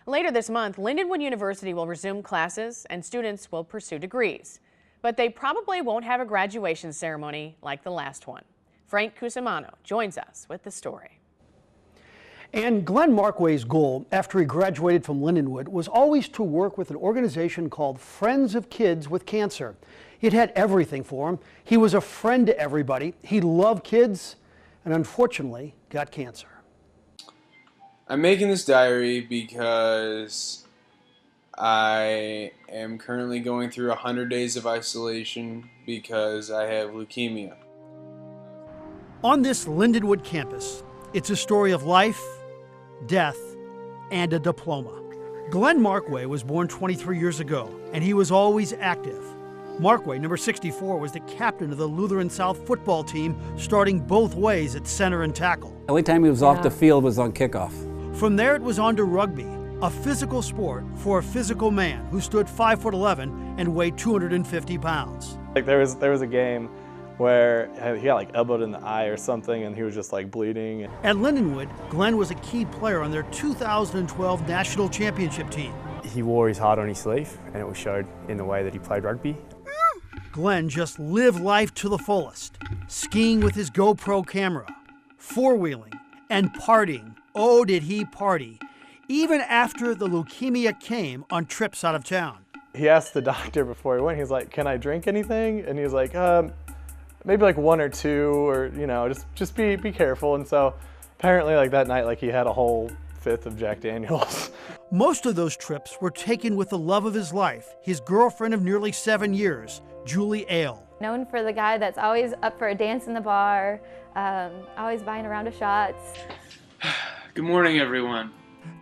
Later this month, Lindenwood University will resume classes and students will pursue degrees. But they probably won't have a graduation ceremony like the last one. Frank Cusimano joins us with the story. And Glen Markway's goal after he graduated from Lindenwood was always to work with an organization called Friends of Kids with Cancer. It had everything for him. He was a friend to everybody. He loved kids and unfortunately got cancer. I'm making this diary because I am currently going through 100 days of isolation because I have leukemia. On this Lindenwood campus, it's a story of life, death, and a diploma. Glen Markway was born 23 years ago, and he was always active. Markway, number 64, was the captain of the Lutheran South football team, starting both ways at center and tackle. The only time he was off the field was on kickoff. From there, it was on to rugby, a physical sport for a physical man who stood 5'11" and weighed 250 pounds. Like there was a game where he got like elbowed in the eye or something and he was just like bleeding. At Lindenwood, Glen was a key player on their 2012 national championship team. He wore his heart on his sleeve and it was showed in the way that he played rugby. Glen just lived life to the fullest, skiing with his GoPro camera, four-wheeling, and partying. Oh, did he party, even after the leukemia came on trips out of town. He asked the doctor before he went, he's like, can I drink anything? And he was like, maybe like one or two, or just be careful. And so apparently like that night, like he had a whole fifth of Jack Daniels. Most of those trips were taken with the love of his life, his girlfriend of nearly 7 years, Julie Ale. Known for the guy that's always up for a dance in the bar, always buying a round of shots. Good morning, everyone.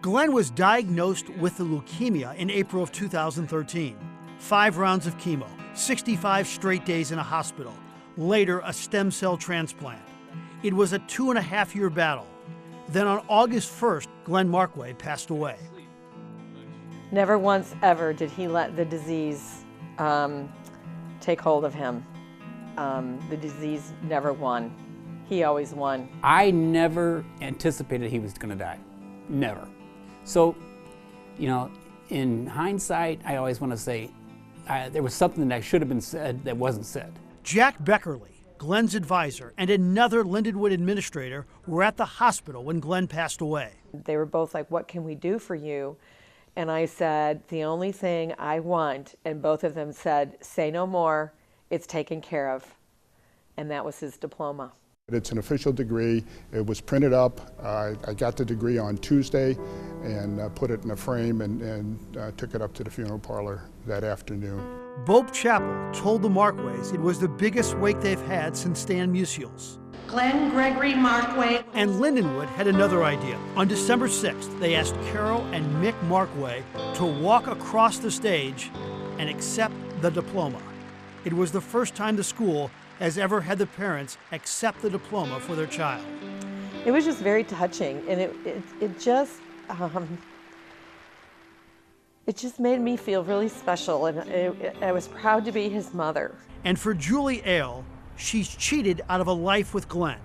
Glen was diagnosed with the leukemia in April of 2013. 5 rounds of chemo, 65 straight days in a hospital, later a stem cell transplant. It was a 2.5-year battle. Then on August 1st, Glen Markway passed away. Never once ever did he let the disease take hold of him. The disease never won. He always won. I never anticipated he was going to die. Never. So, in hindsight, I always want to say there was something that should have been said that wasn't said. Jack Beckerly, Glen's advisor, and another Lindenwood administrator were at the hospital when Glen passed away. They were both like, what can we do for you? And I said, the only thing I want, and both of them said, say no more, it's taken care of. And that was his diploma. It's an official degree. It was printed up. I got the degree on Tuesday and put it in a frame and took it up to the funeral parlor that afternoon. Bope Chapel told the Markways it was the biggest wake they've had since Stan Musial's. Glen Gregory Markway. And Lindenwood had another idea. On December 6th, they asked Carol and Mick Markway to walk across the stage and accept the diploma. It was the first time the school has ever had the parents accept the diploma for their child. It was just very touching, and it just made me feel really special, and I was proud to be his mother. And for Julie Ale, she's cheated out of a life with Glen.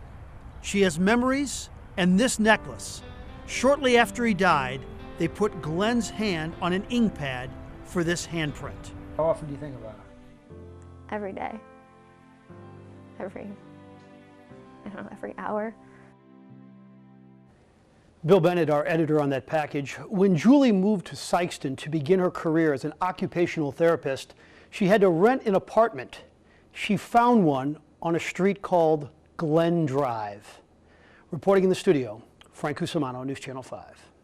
She has memories and this necklace. Shortly after he died, they put Glen's hand on an ink pad for this handprint. How often do you think about it? Every day. Every hour. Bill Bennett, our editor on that package. When Julie moved to Sikeston to begin her career as an occupational therapist, she had to rent an apartment. She found one on a street called Glen Drive. Reporting in the studio, Frank Cusimano, News Channel 5.